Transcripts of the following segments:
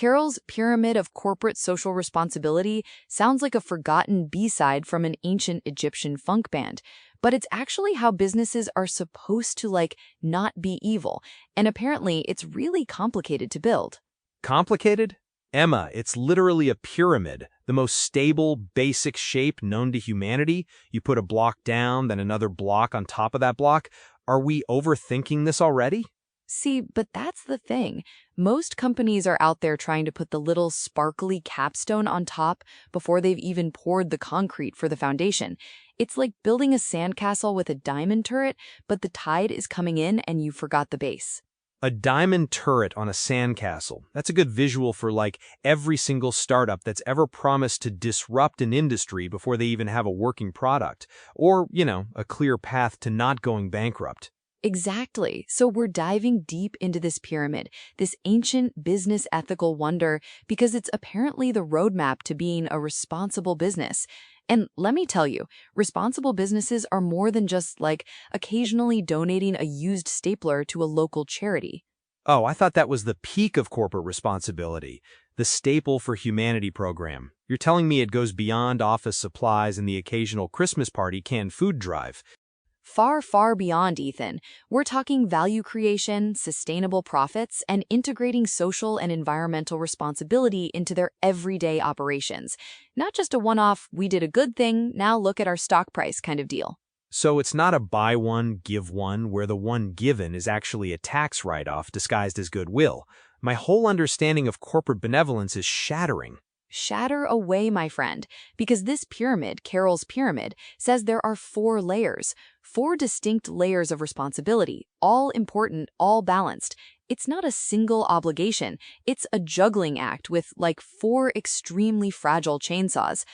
Carroll's Pyramid of Corporate Social Responsibility sounds like a forgotten B-side from an ancient Egyptian funk band, but it's actually how businesses are supposed to, not be evil, and apparently it's really complicated to build. Complicated? Emma, it's literally a pyramid, the most stable, basic shape known to humanity. You put a block down, then another block on top of that block. Are we overthinking this already? See, but that's the thing. Most companies are out there trying to put the little sparkly capstone on top before they've even poured the concrete for the foundation. It's like building a sandcastle with a diamond turret, but the tide is coming in and you forgot the base. A diamond turret on a sandcastle. That's a good visual for every single startup that's ever promised to disrupt an industry before they even have a working product. Or, a clear path to not going bankrupt. Exactly. So we're diving deep into this pyramid, this ancient business ethical wonder, because it's apparently the roadmap to being a responsible business. And let me tell you, responsible businesses are more than just occasionally donating a used stapler to a local charity. Oh, I thought that was the peak of corporate responsibility, the Staple for Humanity program. You're telling me it goes beyond office supplies and the occasional Christmas party canned food drive. Far, far beyond, Ethan. We're talking value creation, sustainable profits, and integrating social and environmental responsibility into their everyday operations. Not just a one-off, we did a good thing, now look at our stock price kind of deal. So it's not a buy one, give one, where the one given is actually a tax write-off disguised as goodwill. My whole understanding of corporate benevolence is shattering. Shatter away, my friend, because this pyramid, Carroll's Pyramid, says there are 4 layers, 4 distinct layers of responsibility, all important, all balanced. It's not a single obligation. It's a juggling act with 4 extremely fragile chainsaws.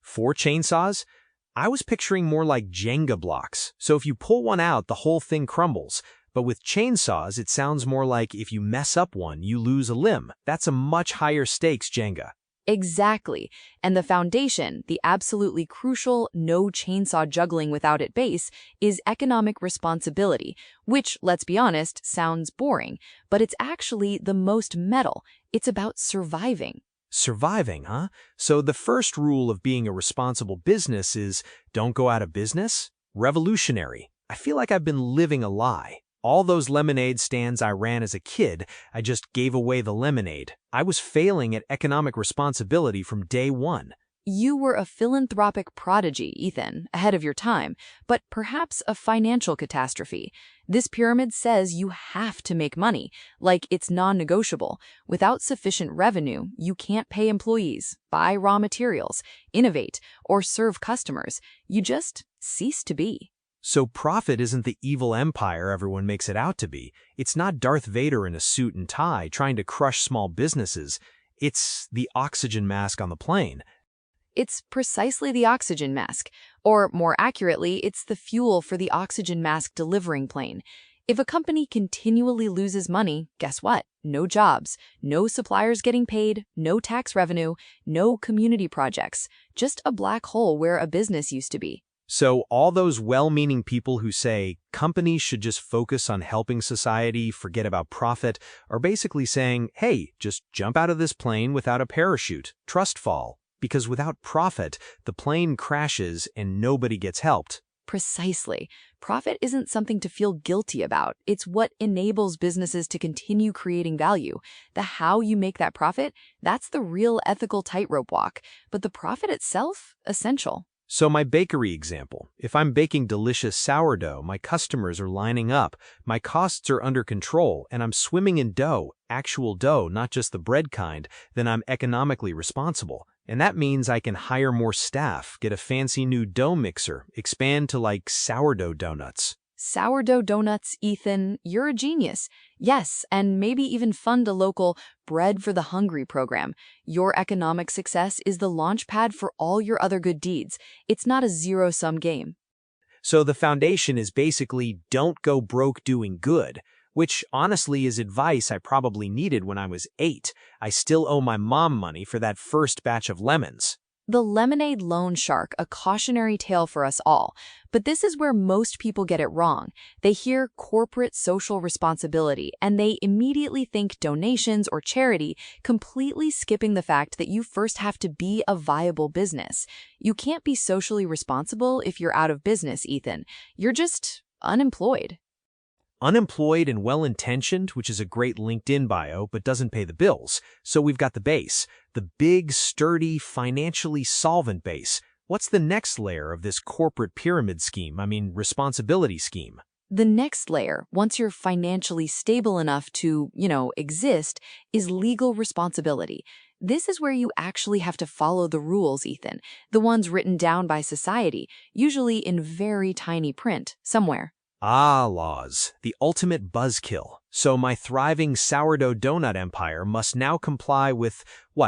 4 chainsaws? I was picturing more like Jenga blocks, so if you pull one out, the whole thing crumbles. But with chainsaws, it sounds more like if you mess up one, you lose a limb. That's a much higher stakes Jenga. Exactly. And the foundation, the absolutely crucial no chainsaw juggling without it base, is economic responsibility, which, let's be honest, sounds boring, but it's actually the most metal. It's about surviving. Surviving, huh? So the first rule of being a responsible business is don't go out of business? Revolutionary. I feel like I've been living a lie. All those lemonade stands I ran as a kid, I just gave away the lemonade. I was failing at economic responsibility from day one. You were a philanthropic prodigy, Ethan, ahead of your time, but perhaps a financial catastrophe. This pyramid says you have to make money, like it's non-negotiable. Without sufficient revenue, you can't pay employees, buy raw materials, innovate, or serve customers. You just cease to be. So profit isn't the evil empire everyone makes it out to be. It's not Darth Vader in a suit and tie trying to crush small businesses. It's the oxygen mask on the plane. It's precisely the oxygen mask, or more accurately, it's the fuel for the oxygen mask delivering plane. If a company continually loses money, guess what? No jobs, no suppliers getting paid, no tax revenue, no community projects, just a black hole where a business used to be. So all those well-meaning people who say companies should just focus on helping society, forget about profit, are basically saying, hey, just jump out of this plane without a parachute, trust fall. Because without profit, the plane crashes and nobody gets helped. Precisely. Profit isn't something to feel guilty about. It's what enables businesses to continue creating value. The how you make that profit, that's the real ethical tightrope walk. But the profit itself, essential. So my bakery example, if I'm baking delicious sourdough, my customers are lining up, my costs are under control, and I'm swimming in dough, actual dough, not just the bread kind, then I'm economically responsible. And that means I can hire more staff, get a fancy new dough mixer, expand to sourdough donuts. Sourdough donuts, Ethan, you're a genius. Yes, and maybe even fund a local Bread for the Hungry program. Your economic success is the launch pad for all your other good deeds. It's not a zero-sum game. So the foundation is basically don't go broke doing good, which honestly is advice I probably needed when I was 8. I still owe my mom money for that first batch of lemons. The lemonade loan shark, a cautionary tale for us all. But this is where most people get it wrong. They hear corporate social responsibility and they immediately think donations or charity, completely skipping the fact that you first have to be a viable business. You can't be socially responsible if you're out of business, Ethan. You're just unemployed. Unemployed and well-intentioned, which is a great LinkedIn bio, but doesn't pay the bills. So we've got the base, the big, sturdy, financially solvent base. What's the next layer of this corporate pyramid scheme, responsibility scheme? The next layer, once you're financially stable enough to, exist, is legal responsibility. This is where you actually have to follow the rules, Ethan, the ones written down by society, usually in very tiny print, somewhere. Ah, laws, the ultimate buzzkill. So my thriving sourdough donut empire must now comply with,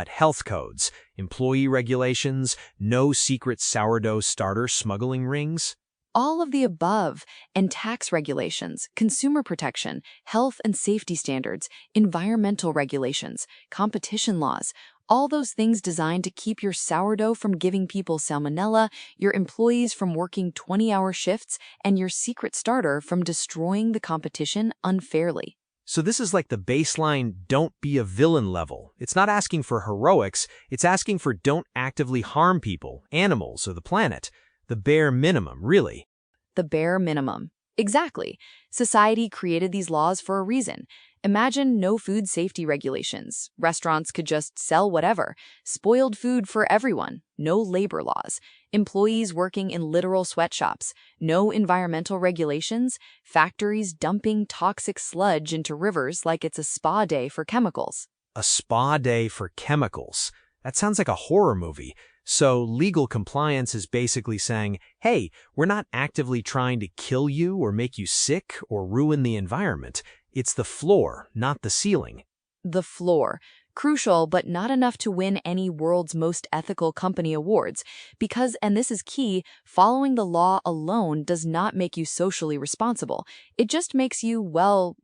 health codes, employee regulations, no secret sourdough starter smuggling rings? All of the above, and tax regulations, consumer protection, health and safety standards, environmental regulations, competition laws, all those things designed to keep your sourdough from giving people salmonella, your employees from working 20-hour shifts, and your secret starter from destroying the competition unfairly. So this is like the baseline don't be a villain level. It's not asking for heroics, it's asking for don't actively harm people, animals, or the planet. The bare minimum, really. The bare minimum. Exactly. Society created these laws for a reason. Imagine no food safety regulations. Restaurants could just sell whatever. Spoiled food for everyone. No labor laws. Employees working in literal sweatshops. No environmental regulations. Factories dumping toxic sludge into rivers like it's a spa day for chemicals. A spa day for chemicals. That sounds like a horror movie. So legal compliance is basically saying, hey, we're not actively trying to kill you or make you sick or ruin the environment. It's the floor, not the ceiling. The floor. Crucial, but not enough to win any world's most ethical company awards. Because, and this is key, following the law alone does not make you socially responsible. It just makes you,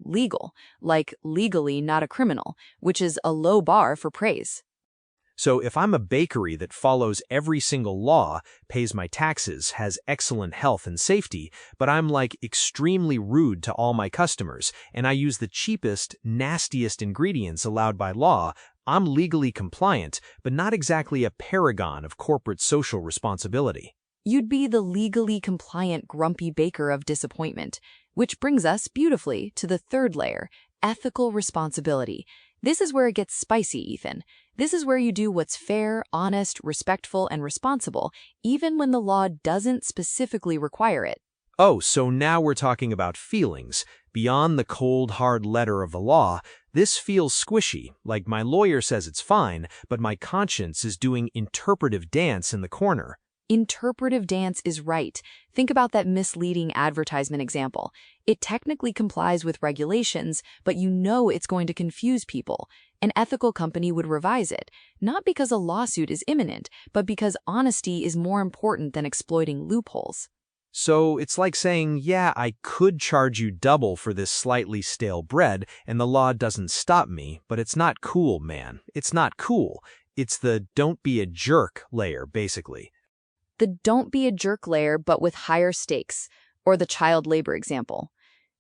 legal. Like legally not a criminal, which is a low bar for praise. So if I'm a bakery that follows every single law, pays my taxes, has excellent health and safety, but I'm extremely rude to all my customers, and I use the cheapest, nastiest ingredients allowed by law, I'm legally compliant, but not exactly a paragon of corporate social responsibility. You'd be the legally compliant grumpy baker of disappointment, which brings us beautifully to the third layer, ethical responsibility. This is where it gets spicy, Ethan. This is where you do what's fair, honest, respectful, and responsible, even when the law doesn't specifically require it. Oh, so now we're talking about feelings. Beyond the cold, hard letter of the law, this feels squishy, like my lawyer says it's fine, but my conscience is doing interpretive dance in the corner. Interpretive dance is right. Think about that misleading advertisement example. It technically complies with regulations, but you know it's going to confuse people. An ethical company would revise it, not because a lawsuit is imminent, but because honesty is more important than exploiting loopholes. So it's like saying, yeah, I could charge you double for this slightly stale bread, and the law doesn't stop me, but it's not cool, man. It's not cool. It's the don't be a jerk layer, basically. The don't be a jerk layer, but with higher stakes, or the child labor example.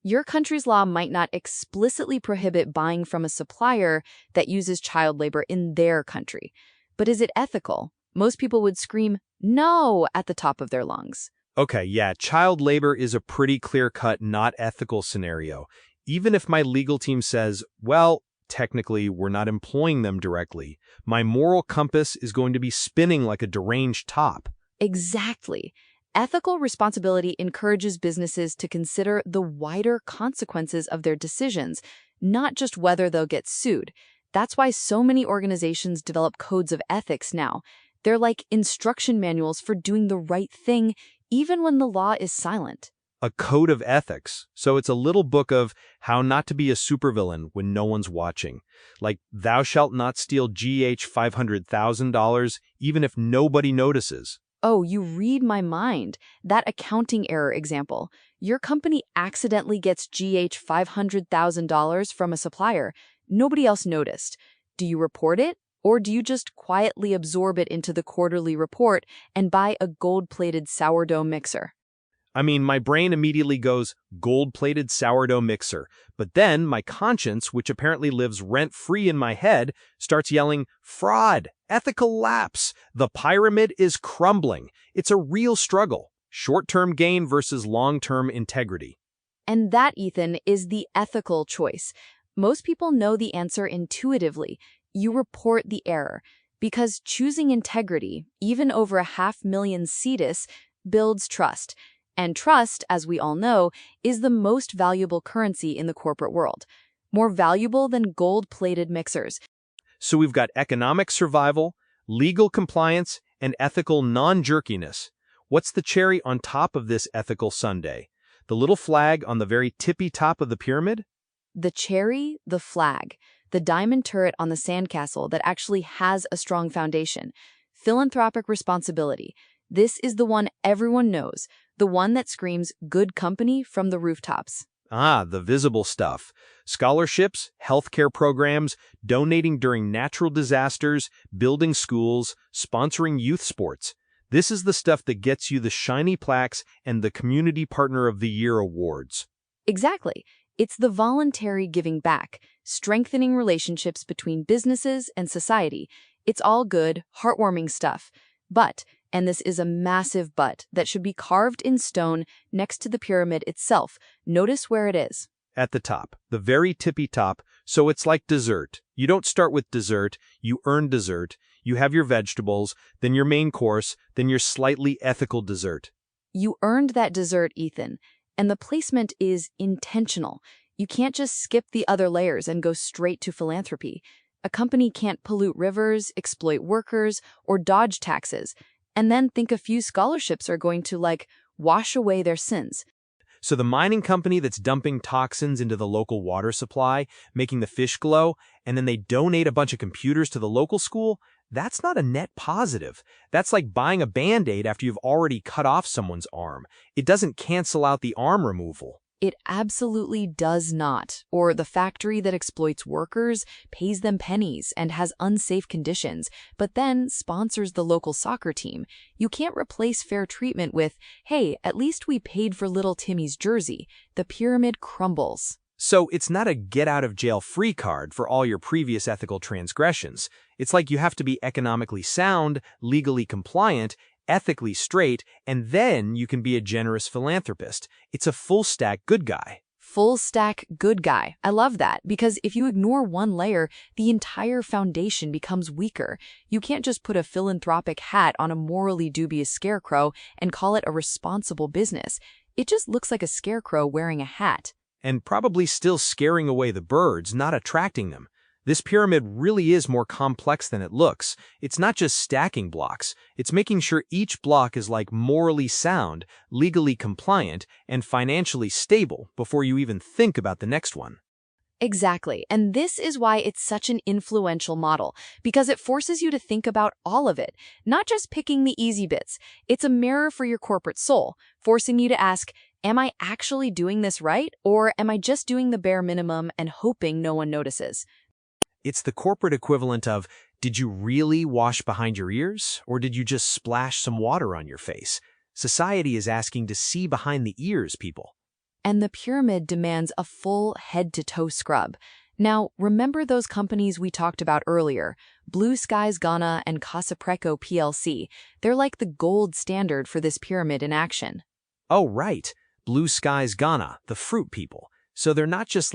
Your country's law might not explicitly prohibit buying from a supplier that uses child labor in their country. But is it ethical? Most people would scream, no, at the top of their lungs. Okay, yeah, child labor is a pretty clear-cut, not ethical scenario. Even if my legal team says, well, technically, we're not employing them directly, my moral compass is going to be spinning like a deranged top. Exactly. Ethical responsibility encourages businesses to consider the wider consequences of their decisions, not just whether they'll get sued. That's why so many organizations develop codes of ethics now. They're like instruction manuals for doing the right thing, even when the law is silent. A code of ethics. So it's a little book of how not to be a supervillain when no one's watching. Like, thou shalt not steal $500,000 even if nobody notices. Oh, you read my mind. That accounting error example. Your company accidentally gets $500,000 from a supplier. Nobody else noticed. Do you report it Or do you just quietly absorb it into the quarterly report and buy a gold-plated sourdough mixer? I mean, my brain immediately goes, gold-plated sourdough mixer. But then my conscience, which apparently lives rent-free in my head, starts yelling, fraud, ethical lapse. The pyramid is crumbling. It's a real struggle. Short-term gain versus long-term integrity. And that, Ethan, is the ethical choice. Most people know the answer intuitively. You report the error. Because choosing integrity, even over 500,000 cetus, builds trust. And trust, as we all know, is the most valuable currency in the corporate world. More valuable than gold-plated mixers. So we've got economic survival, legal compliance, and ethical non-jerkiness. What's the cherry on top of this ethical sundae? The little flag on the very tippy top of the pyramid? The cherry, the flag, the diamond turret on the sandcastle that actually has a strong foundation. Philanthropic responsibility. This is the one everyone knows, the one that screams good company from the rooftops. Ah, the visible stuff. Scholarships, healthcare programs, donating during natural disasters, building schools, sponsoring youth sports. This is the stuff that gets you the shiny plaques and the Community Partner of the Year awards. Exactly. It's the voluntary giving back, strengthening relationships between businesses and society. It's all good, heartwarming stuff. But, and this is a massive but, that should be carved in stone next to the pyramid itself. Notice where it is. At the top, the very tippy top, so it's like dessert. You don't start with dessert, you earn dessert. You have your vegetables, then your main course, then your slightly ethical dessert. You earned that dessert, Ethan, and the placement is intentional. You can't just skip the other layers and go straight to philanthropy. A company can't pollute rivers, exploit workers, or dodge taxes, and then think a few scholarships are going to, wash away their sins. So the mining company that's dumping toxins into the local water supply, making the fish glow, and then they donate a bunch of computers to the local school, that's not a net positive. That's like buying a Band-Aid after you've already cut off someone's arm. It doesn't cancel out the arm removal. It absolutely does not. Or the factory that exploits workers, pays them pennies, and has unsafe conditions, but then sponsors the local soccer team. You can't replace fair treatment with, hey, at least we paid for little Timmy's jersey. The pyramid crumbles. So it's not a get-out-of-jail-free card for all your previous ethical transgressions. It's like you have to be economically sound, legally compliant, ethically straight, and then you can be a generous philanthropist. It's a full-stack good guy. Full-stack good guy. I love that, because if you ignore one layer, the entire foundation becomes weaker. You can't just put a philanthropic hat on a morally dubious scarecrow and call it a responsible business. It just looks like a scarecrow wearing a hat. And probably still scaring away the birds, not attracting them. This pyramid really is more complex than it looks. It's not just stacking blocks. It's making sure each block is morally sound, legally compliant, and financially stable before you even think about the next one. Exactly. And this is why it's such an influential model, because it forces you to think about all of it, not just picking the easy bits. It's a mirror for your corporate soul, forcing you to ask, am I actually doing this right, or am I just doing the bare minimum and hoping no one notices? It's the corporate equivalent of, did you really wash behind your ears, or did you just splash some water on your face? Society is asking to see behind the ears, people. And the pyramid demands a full head-to-toe scrub. Now, remember those companies we talked about earlier, Blue Skies Ghana and Casapreco PLC. They're like the gold standard for this pyramid in action. Oh, right. Blue Skies Ghana, the fruit people. So they're not just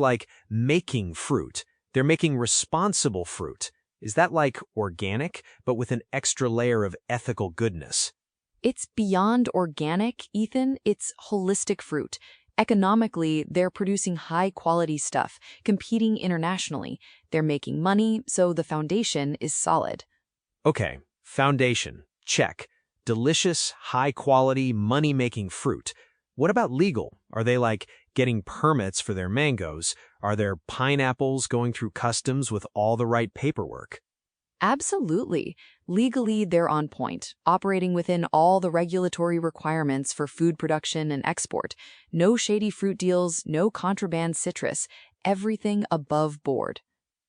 making fruit. They're making responsible fruit. Is that organic, but with an extra layer of ethical goodness? It's beyond organic, Ethan. It's holistic fruit. Economically, they're producing high-quality stuff, competing internationally. They're making money, so the foundation is solid. Okay, foundation, check. Delicious, high-quality, money-making fruit. What about legal? Are they getting permits for their mangoes? Are there pineapples going through customs with all the right paperwork? Absolutely. Legally, they're on point, operating within all the regulatory requirements for food production and export. No shady fruit deals, no contraband citrus, everything above board.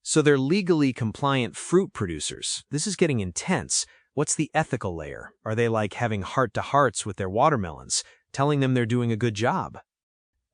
So they're legally compliant fruit producers. This is getting intense. What's the ethical layer? Are they like having heart-to-hearts with their watermelons, telling them they're doing a good job?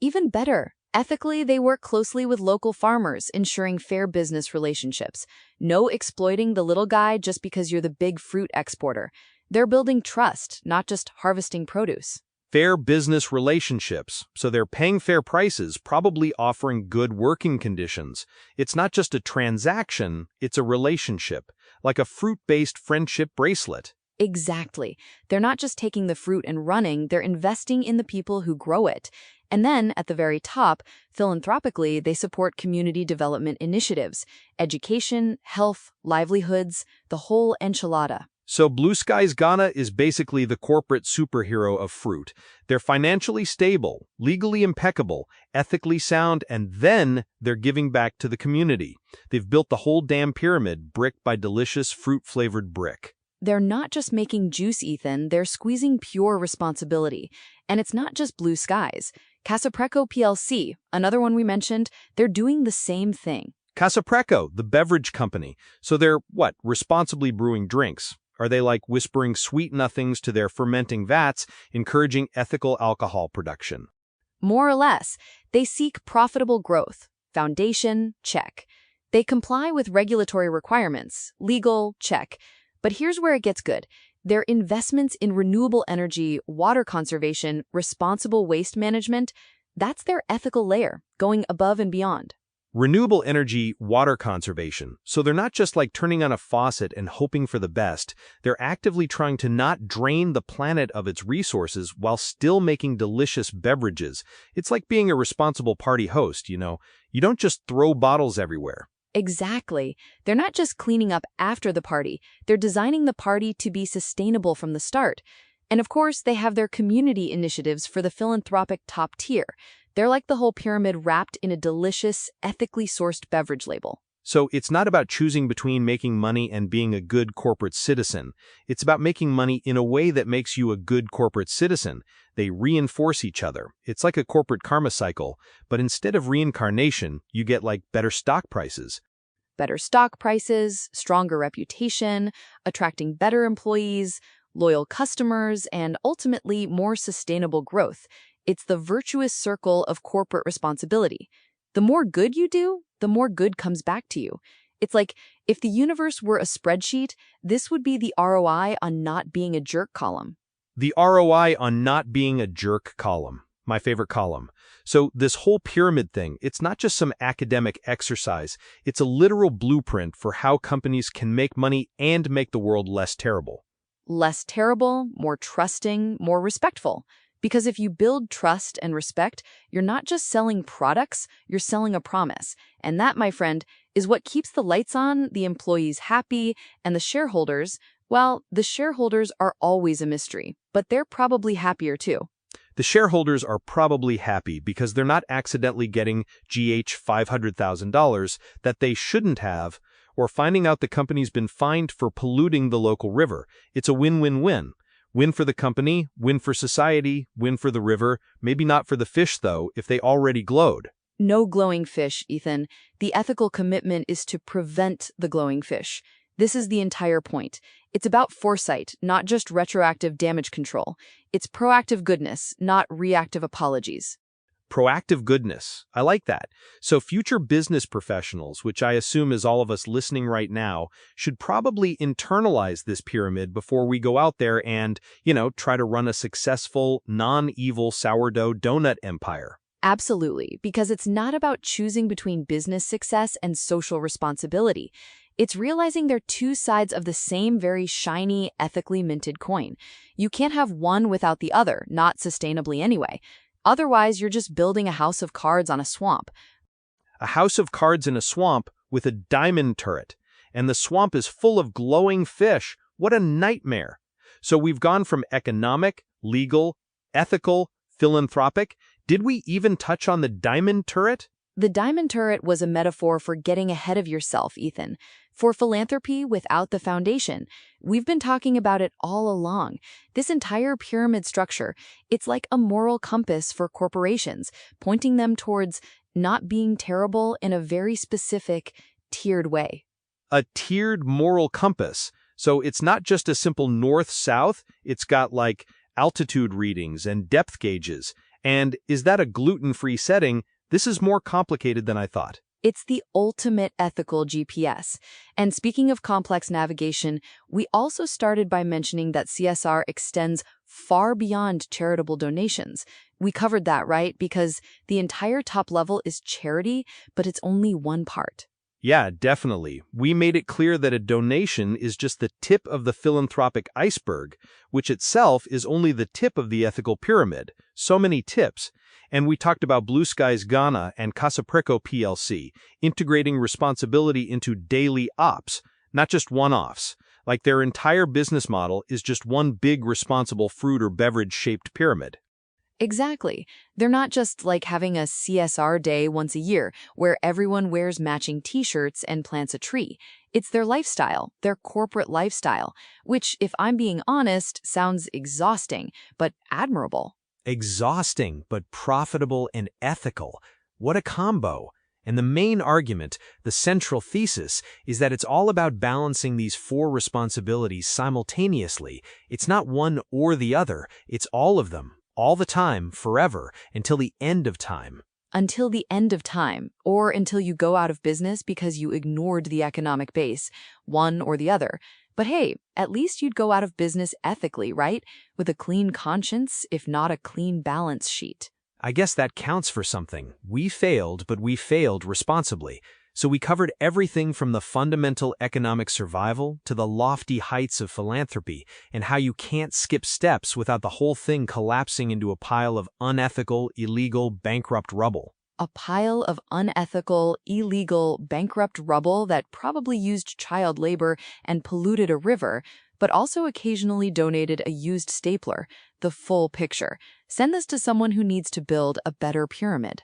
Even better, ethically, they work closely with local farmers, ensuring fair business relationships. No exploiting the little guy just because you're the big fruit exporter. They're building trust, not just harvesting produce. Fair business relationships. So they're paying fair prices, probably offering good working conditions. It's not just a transaction, it's a relationship, like a fruit-based friendship bracelet. Exactly. They're not just taking the fruit and running, they're investing in the people who grow it. And then, at the very top, philanthropically, they support community development initiatives, education, health, livelihoods, the whole enchilada. So Blue Skies Ghana is basically the corporate superhero of fruit. They're financially stable, legally impeccable, ethically sound, and then they're giving back to the community. They've built the whole damn pyramid brick by delicious fruit-flavored brick. They're not just making juice, Ethan, they're squeezing pure responsibility. And it's not just Blue Skies. Casapreco PLC, another one we mentioned, they're doing the same thing. Casapreco, the beverage company. So they're, responsibly brewing drinks. Are they like whispering sweet nothings to their fermenting vats, encouraging ethical alcohol production? More or less, they seek profitable growth. Foundation, check. They comply with regulatory requirements. Legal, check. But here's where it gets good. Their investments in renewable energy, water conservation, responsible waste management, that's their ethical layer, going above and beyond. Renewable energy, water conservation. So they're not just like turning on a faucet and hoping for the best. They're actively trying to not drain the planet of its resources while still making delicious beverages. It's like being a responsible party host, you know. You don't just throw bottles everywhere. Exactly. They're not just cleaning up after the party. They're designing the party to be sustainable from the start. And of course, they have their community initiatives for the philanthropic top tier. They're like the whole pyramid wrapped in a delicious, ethically sourced beverage label. So it's not about choosing between making money and being a good corporate citizen. It's about making money in a way that makes you a good corporate citizen. They reinforce each other. It's like a corporate karma cycle, but instead of reincarnation, you get like better stock prices. Better stock prices, stronger reputation, attracting better employees, loyal customers, and ultimately more sustainable growth. It's the virtuous circle of corporate responsibility. The more good you do, the more good comes back to you. It's like, if the universe were a spreadsheet, this would be the ROI on not being a jerk column. The ROI on not being a jerk column. My favorite column. So this whole pyramid thing, it's not just some academic exercise. It's a literal blueprint for how companies can make money and make the world less terrible. Less terrible, more trusting, more respectful. Because if you build trust and respect, you're not just selling products, you're selling a promise. And that, my friend, is what keeps the lights on, the employees happy, and the shareholders, well, the shareholders are always a mystery, but they're probably happier too. The shareholders are probably happy because they're not accidentally getting $500,000 that they shouldn't have, or finding out the company's been fined for polluting the local river. It's a win-win-win. Win for the company, win for society, win for the river, maybe not for the fish, though, if they already glowed. No glowing fish, Ethan. The ethical commitment is to prevent the glowing fish. This is the entire point. It's about foresight, not just retroactive damage control. It's proactive goodness, not reactive apologies. Proactive goodness. I like that. So future business professionals, which I assume is all of us listening right now, should probably internalize this pyramid before we go out there and, try to run a successful, non-evil sourdough donut empire. Absolutely, because it's not about choosing between business success and social responsibility. It's realizing they're two sides of the same very shiny, ethically minted coin. You can't have one without the other, not sustainably anyway. Otherwise, you're just building a house of cards on a swamp. A house of cards in a swamp with a diamond turret. And the swamp is full of glowing fish. What a nightmare. So we've gone from economic, legal, ethical, philanthropic. Did we even touch on the diamond turret? The diamond turret was a metaphor for getting ahead of yourself, Ethan. For philanthropy without the foundation. We've been talking about it all along. This entire pyramid structure, it's like a moral compass for corporations, pointing them towards not being terrible in a very specific, tiered way. A tiered moral compass. So it's not just a simple north-south, it's got like altitude readings and depth gauges. And is that a gluten-free setting? This is more complicated than I thought. It's the ultimate ethical GPS. And speaking of complex navigation, we also started by mentioning that CSR extends far beyond charitable donations. We covered that, right? Because the entire top level is charity, but it's only one part. Yeah, definitely. We made it clear that a donation is just the tip of the philanthropic iceberg, which itself is only the tip of the ethical pyramid. So many tips. And we talked about Blue Skies Ghana and Casapreco PLC, integrating responsibility into daily ops, not just one-offs. Like their entire business model is just one big responsible fruit or beverage-shaped pyramid. Exactly. They're not just like having a CSR day once a year where everyone wears matching t-shirts and plants a tree. It's their lifestyle, their corporate lifestyle, which, if I'm being honest, sounds exhausting, but admirable. Exhausting, but profitable and ethical. What a combo. And the main argument, the central thesis, is that it's all about balancing these four responsibilities simultaneously. It's not one or the other, it's all of them. All the time, forever, until the end of time. Until the end of time, or until you go out of business because you ignored the economic base, one or the other. But hey, at least you'd go out of business ethically, right? With a clean conscience, if not a clean balance sheet. I guess that counts for something. We failed, but we failed responsibly. So we covered everything from the fundamental economic survival to the lofty heights of philanthropy and how you can't skip steps without the whole thing collapsing into a pile of unethical, illegal, bankrupt rubble. A pile of unethical, illegal, bankrupt rubble that probably used child labor and polluted a river, but also occasionally donated a used stapler. The full picture. Send this to someone who needs to build a better pyramid.